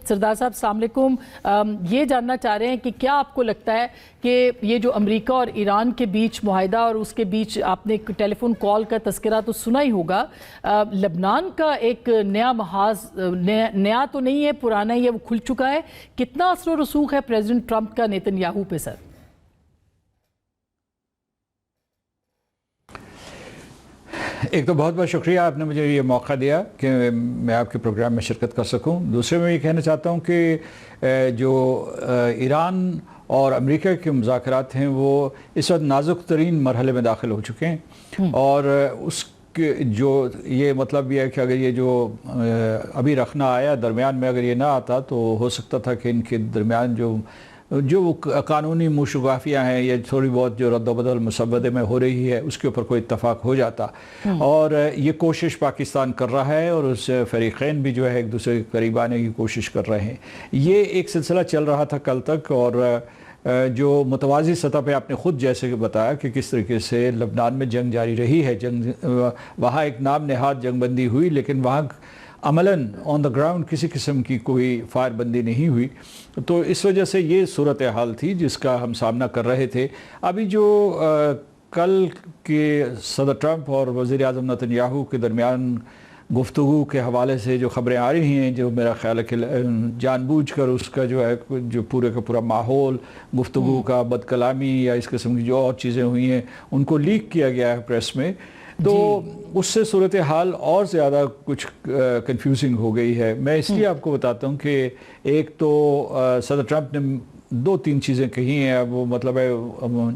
سردار صاحب السلام علیکم. یہ جاننا چاہ رہے ہیں کہ کیا آپ کو لگتا ہے کہ یہ جو امریکہ اور ایران کے بیچ معاہدہ اور اس کے بیچ آپ نے ٹیلی فون کال کا تذکرہ تو سنا ہی ہوگا, لبنان کا ایک نیا محاذ, نیا تو نہیں ہے, پرانا ہی ہے, وہ کھل چکا ہے. کتنا اثر و رسوخ ہے پریزیڈنٹ ٹرمپ کا نیتن یاہو پہ سر؟ ایک تو بہت بہت شکریہ آپ نے مجھے یہ موقع دیا کہ میں آپ کے پروگرام میں شرکت کر سکوں. دوسرے میں یہ کہنا چاہتا ہوں کہ جو ایران اور امریکہ کے مذاکرات ہیں وہ اس وقت نازک ترین مرحلے میں داخل ہو چکے ہیں, اور اس کے جو یہ مطلب یہ ہے کہ اگر یہ جو ابھی رکھنا آیا درمیان میں, اگر یہ نہ آتا تو ہو سکتا تھا کہ ان کے درمیان جو قانونی موشگافیاں ہیں یا تھوڑی بہت جو رد و بدل مسودے میں ہو رہی ہے اس کے اوپر کوئی اتفاق ہو جاتا. اور یہ کوشش پاکستان کر رہا ہے اور اس فریقین بھی جو ہے ایک دوسرے کے قریب آنے کی کوشش کر رہے ہیں. یہ ایک سلسلہ چل رہا تھا کل تک, اور جو متوازی سطح پہ آپ نے خود جیسے کہ بتایا کہ کس طریقے سے لبنان میں جنگ جاری رہی ہے, وہاں ایک نام نہاد جنگ بندی ہوئی لیکن وہاں عملاً آن دا گراؤنڈ کسی قسم کی کوئی فائر بندی نہیں ہوئی. تو اس وجہ سے یہ صورتحال تھی جس کا ہم سامنا کر رہے تھے. ابھی جو کل کے صدر ٹرمپ اور وزیر اعظم نیتن یاہو کے درمیان گفتگو کے حوالے سے جو خبریں آ رہی ہیں, جو میرا خیال ہے کہ جان بوجھ کر اس کا جو ہے جو پورے کا پورا ماحول گفتگو کا بد کلامی یا اس قسم کی جو اور چیزیں ہوئی ہیں ان کو لیک کیا گیا ہے پریس میں, تو اس سے صورتحال اور زیادہ کچھ کنفیوزنگ ہو گئی ہے. میں اس لیے آپ کو بتاتا ہوں کہ ایک تو صدر ٹرمپ نے 2-3 چیزیں کہی ہیں, وہ مطلب ہے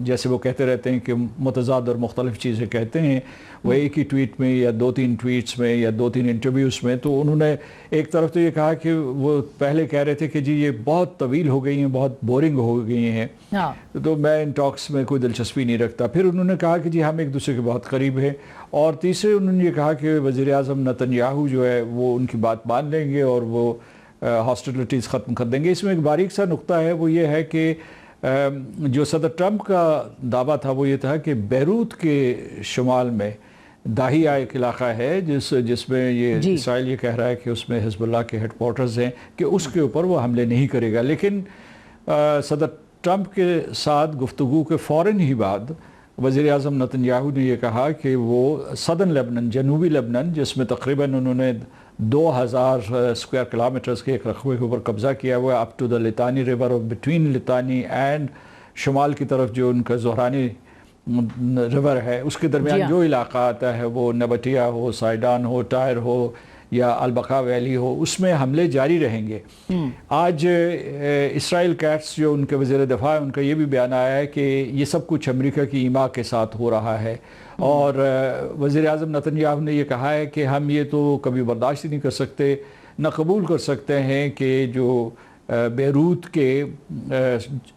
جیسے وہ کہتے رہتے ہیں کہ متضاد اور مختلف چیزیں کہتے ہیں, وہ ایک ہی ٹویٹ میں یا 2-3 ٹویٹس میں یا 2-3 انٹرویوز میں. تو انہوں نے ایک طرف تو یہ کہا کہ وہ پہلے کہہ رہے تھے کہ جی یہ بہت طویل ہو گئی ہیں, بہت بورنگ ہو گئی ہیں, تو میں ان ٹاکس میں کوئی دلچسپی نہیں رکھتا. پھر انہوں نے کہا کہ جی ہم ایک دوسرے کے بہت قریب ہیں, اور تیسرے انہوں نے یہ کہا کہ وزیر اعظم نیتن یاہو جو ہے وہ ان کی بات مان لیں گے اور وہ ہاسٹیلٹیز ختم کر دیں گے. اس میں ایک باریک سا نقطہ ہے, وہ یہ ہے کہ جو صدر ٹرمپ کا دعویٰ تھا وہ یہ تھا کہ بیروت کے شمال میں داہیہ ایک علاقہ ہے جس میں یہ اسرائیل یہ کہہ رہا ہے کہ اس میں حزب اللہ کے ہیڈ کوارٹرز ہیں, کہ اس کے اوپر وہ حملے نہیں کرے گا. لیکن صدر ٹرمپ کے ساتھ گفتگو کے فوراً ہی بعد وزیر اعظم نیتن یاہو نے یہ کہا کہ وہ صدرن لبنان, جنوبی لبنان, جس میں تقریباً انہوں نے 2000 اسکوائر کلومیٹرز کے ایک رقبے کے اوپر قبضہ کیا ہوا ہے, اپ ٹو دا لتانی ریور, اور بٹوین لتانی اینڈ شمال کی طرف جو ان کا زہرانی ریور ہے اس کے درمیان جو علاقہ آتا ہے, وہ نبٹیہ ہو, سائیڈان ہو, ٹائر ہو یا البقا ویلی ہو, اس میں حملے جاری رہیں گے. آج اسرائیل کیٹس جو ان کے وزیر دفاع ان کا یہ بھی بیان آیا ہے کہ یہ سب کچھ امریکہ کی ایما کے ساتھ ہو رہا ہے, اور وزیر اعظم نیتن یاہو نے یہ کہا ہے کہ ہم یہ تو کبھی برداشت ہی نہیں کر سکتے, نہ قبول کر سکتے ہیں کہ جو بیروت کے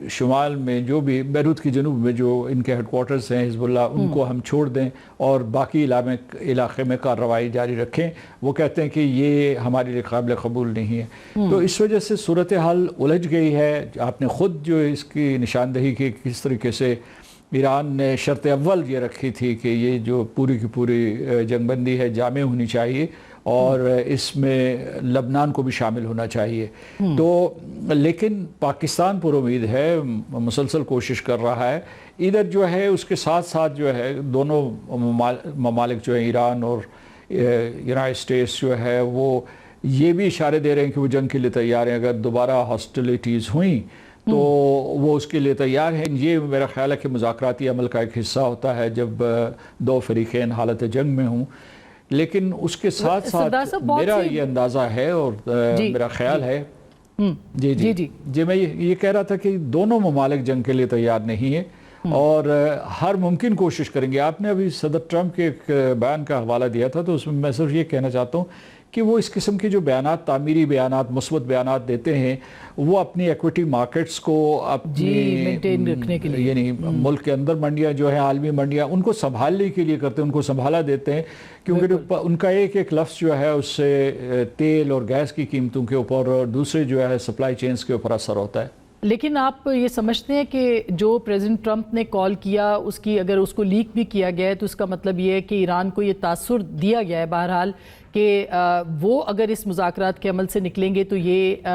شمال میں جو بھی بیروت کی جنوب میں جو ان کے ہیڈ کوارٹرز ہیں حزب اللہ, ان کو ہم چھوڑ دیں اور باقی علاقے میں کارروائی جاری رکھیں. وہ کہتے ہیں کہ یہ ہمارے لیے قابل قبول نہیں ہے. تو اس وجہ سے صورتحال الجھ گئی ہے. آپ نے خود جو اس کی نشاندہی کی کس طریقے سے ایران نے شرط اول یہ رکھی تھی کہ یہ جو پوری کی پوری جنگ بندی ہے جامع ہونی چاہیے اور اس میں لبنان کو بھی شامل ہونا چاہیے. تو لیکن پاکستان پر امید ہے, مسلسل کوشش کر رہا ہے. ادھر جو ہے اس کے ساتھ ساتھ جو ہے دونوں ممالک جو ہیں ایران اور یونائیٹڈ اسٹیٹس جو ہے وہ یہ بھی اشارے دے رہے ہیں کہ وہ جنگ کے لیے تیار ہیں. اگر دوبارہ ہاسٹیلٹیز ہوئیں تو وہ اس کے لیے تیار ہیں. یہ میرا خیال ہے کہ مذاکراتی عمل کا ایک حصہ ہوتا ہے جب دو فریقین حالت جنگ میں ہوں. لیکن اس کے ساتھ ساتھ میرا یہ اندازہ ہے اور میرا خیال ہے جی میں یہ کہہ رہا تھا کہ دونوں ممالک جنگ کے لیے تیار نہیں ہیں اور ہر ممکن کوشش کریں گے. آپ نے ابھی صدر ٹرمپ کے ایک بیان کا حوالہ دیا تھا, تو اس میں صرف یہ کہنا چاہتا ہوں کہ وہ اس قسم کے جو بیانات, تعمیری بیانات, مثبت بیانات دیتے ہیں, وہ اپنی ایکویٹی مارکیٹس کو اپنی مینٹین رکھنے کے لیے, یعنی ملک کے اندر منڈیاں جو ہیں, عالمی منڈیاں, ان کو سنبھالنے کے لیے کرتے ہیں, ان کو سنبھالا دیتے ہیں, کیونکہ ان کا ایک ایک لفظ جو ہے اس سے تیل اور گیس کی قیمتوں کے اوپر اور دوسرے جو ہے سپلائی چینز کے اوپر اثر ہوتا ہے. لیکن آپ یہ سمجھتے ہیں کہ جو پریزیڈنٹ ٹرمپ نے کال کیا اس کی اگر اس کو لیک بھی کیا گیا ہے تو اس کا مطلب یہ ہے کہ ایران کو یہ تاثر دیا گیا ہے بہرحال کہ وہ اگر اس مذاکرات کے عمل سے نکلیں گے تو یہ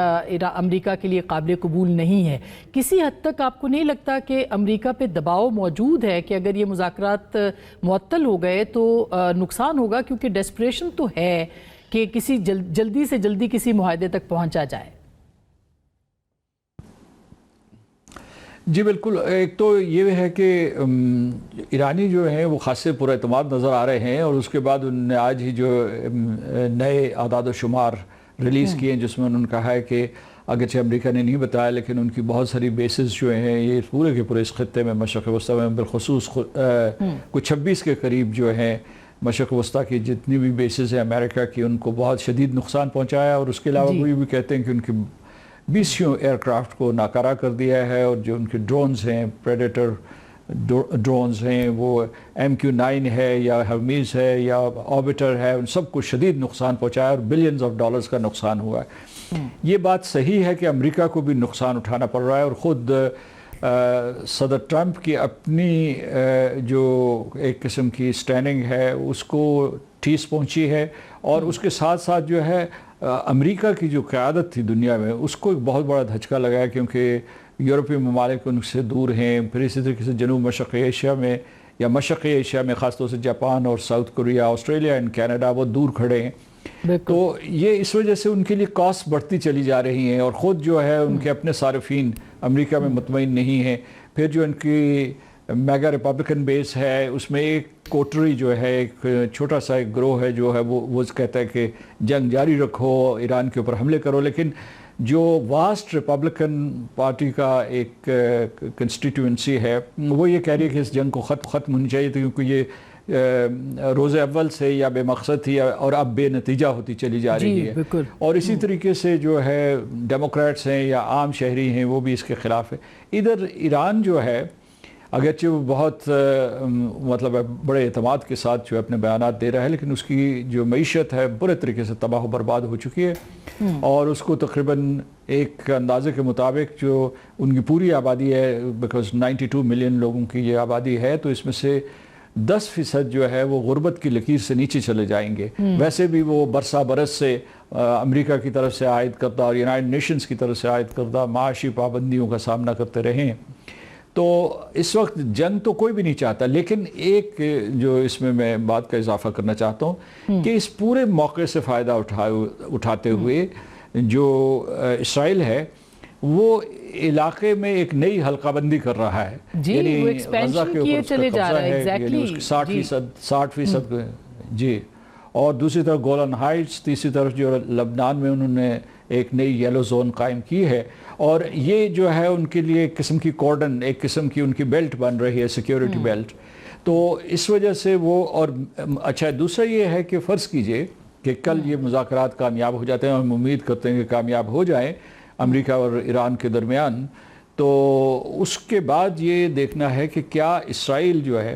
امریکہ کے لیے قابل قبول نہیں ہے. کسی حد تک آپ کو نہیں لگتا کہ امریکہ پہ دباؤ موجود ہے کہ اگر یہ مذاکرات معطل ہو گئے تو نقصان ہوگا، کیونکہ ڈیسپریشن تو ہے کہ کسی جلدی سے جلدی کسی معاہدے تک پہنچا جائے؟ جی بالکل. ایک تو یہ ہے کہ ایرانی جو ہیں وہ خاصے پر اعتماد نظر آ رہے ہیں، اور اس کے بعد انہوں نے آج ہی جو نئے اعداد و شمار ریلیز کیے ہیں جس میں انہوں نے کہا ہے کہ اگرچہ امریکہ نے نہیں بتایا لیکن ان کی بہت ساری بیسز جو ہیں یہ پورے کے پورے اس خطے میں مشرق وسطیٰ میں بالخصوص کچھ 26 کے قریب جو ہیں مشرق وسطیٰ کی جتنی بھی بیسز ہیں امریکہ کی ان کو بہت شدید نقصان پہنچایا، اور اس کے علاوہ وہ بھی کہتے ہیں کہ ان کی 20 ایئرکرافٹ کو ناکارہ کر دیا ہے، اور جو ان کے ڈرونز ہیں پریڈیٹر ڈرونز ہیں وہ MQ-9 ہے یا ہرمیز ہے یا آربٹر ہے، ان سب کو شدید نقصان پہنچایا اور بلینز آف ڈالرز کا نقصان ہوا ہے. یہ بات صحیح ہے کہ امریکہ کو بھی نقصان اٹھانا پڑ رہا ہے، اور خود صدر ٹرمپ کی اپنی جو ایک قسم کی سٹینڈنگ ہے اس کو ٹھیس پہنچی ہے، اور اس کے ساتھ ساتھ جو ہے امریکہ کی جو قیادت تھی دنیا میں اس کو ایک بہت بڑا دھچکا لگا ہے، کیونکہ یورپی ممالک ان سے دور ہیں، پھر اسی طریقے سے جنوب مشرقی ایشیا میں یا مشرقی ایشیا میں خاص طور سے جاپان اور south Korea, Australia and Canada وہ دور کھڑے ہیں. تو یہ اس وجہ سے ان کے لیے کاسٹ بڑھتی چلی جا رہی ہیں، اور خود جو ہے ان کے اپنے صارفین امریکہ میں مطمئن نہیں ہیں. پھر جو ان کی میگا ریپبلکن بیس ہے اس میں ایک کوٹری جو ہے ایک چھوٹا سا ایک گروہ ہے جو ہے وہ کہتا ہے کہ جنگ جاری رکھو، ایران کے اوپر حملے کرو، لیکن جو واسٹ ریپبلکن پارٹی کا ایک کنسٹیٹیوئنسی ہے وہ یہ کہہ رہی ہے کہ اس جنگ کو ختم ہونی چاہیے، کیونکہ یہ روز اول سے یا بے مقصد تھی اور اب بے نتیجہ ہوتی چلی جا رہی ہے. اور اسی طریقے سے جو ہے ڈیموکریٹس ہیں یا عام شہری ہیں وہ بھی اس کے خلاف ہے. ادھر ایران جو ہے اگرچہ وہ بہت مطلب بڑے اعتماد کے ساتھ جو اپنے بیانات دے رہا ہے، لیکن اس کی جو معیشت ہے برے طریقے سے تباہ و برباد ہو چکی ہے، اور اس کو تقریباً ایک اندازے کے مطابق جو ان کی پوری آبادی ہے بیکاز 92 ملین لوگوں کی یہ آبادی ہے، تو اس میں سے 10% جو ہے وہ غربت کی لکیر سے نیچے چلے جائیں گے. ویسے بھی وہ برسا برس سے امریکہ کی طرف سے عائد کردہ اور یونائٹڈ نیشنز کی طرف سے عائد کردہ معاشی پابندیوں کا سامنا کرتے رہے ہیں. تو اس وقت جنگ تو کوئی بھی نہیں چاہتا، لیکن ایک جو اس میں بات کا اضافہ کرنا چاہتا ہوں کہ اس پورے موقع سے فائدہ اٹھاتے ہوئے جو اسرائیل ہے وہ علاقے میں ایک نئی حلقہ بندی کر رہا ہے، یعنی غزہ کے اوپر چلے جا رہا ہے، یعنی اس کے 60% جی. اور دوسری طرف گولن ہائٹس، تیسری طرف جو لبنان میں انہوں نے ایک نئی یلو زون قائم کی ہے، اور یہ جو ہے ان کے لیے ایک قسم کی کورڈن، ایک قسم کی ان کی بیلٹ بن رہی ہے، سیکیورٹی بیلٹ. تو اس وجہ سے وہ اور اچھا دوسرا یہ ہے کہ فرض کیجئے کہ کل یہ مذاکرات کامیاب ہو جاتے ہیں، ہم امید کرتے ہیں کہ کامیاب ہو جائیں امریکہ اور ایران کے درمیان، تو اس کے بعد یہ دیکھنا ہے کہ کیا اسرائیل جو ہے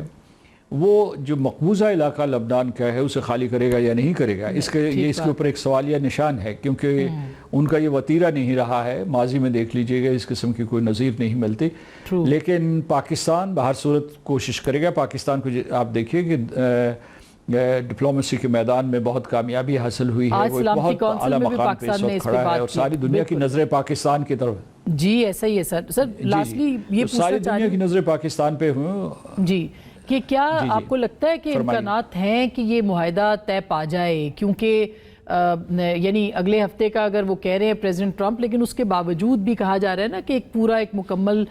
وہ جو مقبوضہ علاقہ لبنان کا ہے اسے خالی کرے گا یا نہیں کرے گا. اس کے اوپر ایک سوالیہ نشان ہے، کیونکہ ان کا یہ وتیرہ نہیں رہا ہے. ماضی میں دیکھ لیجئے گا اس قسم کی کوئی نظیر نہیں ملتی، لیکن پاکستان بہر صورت کوشش کرے گا. پاکستان کو آپ دیکھیے کہ ڈپلومیسی کے میدان میں بہت کامیابی حاصل ہوئی ہے، وہ ایک بہت اعلیٰ مقام پہ اس وقت کھڑا ہے، اور ساری دنیا کی نظریں پاکستان کی طرف. جی ایسا ہی ہے سر. لاسٹلی یہ ساری دنیا کی نظریں پاکستان پہ ہوں جی کہ کیا آپ کو لگتا ہے کہ امکانات ہیں کہ یہ معاہدہ طے پا جائے؟ کیونکہ یعنی اگلے ہفتے کا اگر وہ کہہ رہے ہیں پریزیڈنٹ ٹرمپ، لیکن اس کے باوجود بھی کہا جا رہا ہے نا کہ ایک پورا ایک مکمل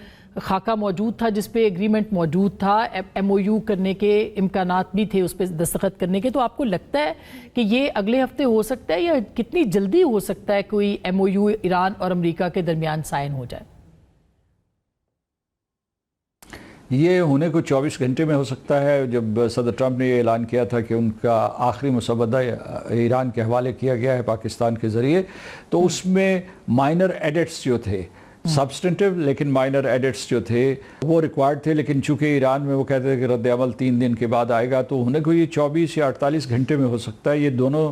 خاکہ موجود تھا جس پہ ایگریمنٹ موجود تھا، MOU کرنے کے امکانات بھی تھے اس پہ دستخط کرنے کے. تو آپ کو لگتا ہے کہ یہ اگلے ہفتے ہو سکتا ہے، یا کتنی جلدی ہو سکتا ہے کوئی MOU ایران اور امریکہ کے درمیان سائن ہو جائے؟ یہ ہونے کو 24 گھنٹے میں ہو سکتا ہے. جب صدر ٹرمپ نے یہ اعلان کیا تھا کہ ان کا آخری مسودہ ایران کے حوالے کیا گیا ہے پاکستان کے ذریعے، تو اس میں مائنر ایڈٹس جو تھے، سبسٹنٹیو لیکن مائنر ایڈٹس جو تھے وہ ریکوائرڈ تھے، لیکن چونکہ ایران میں وہ کہتے تھے کہ رد عمل 3 دن کے بعد آئے گا، تو ہونے کو یہ 24 یا 48 گھنٹے میں ہو سکتا ہے. یہ دونوں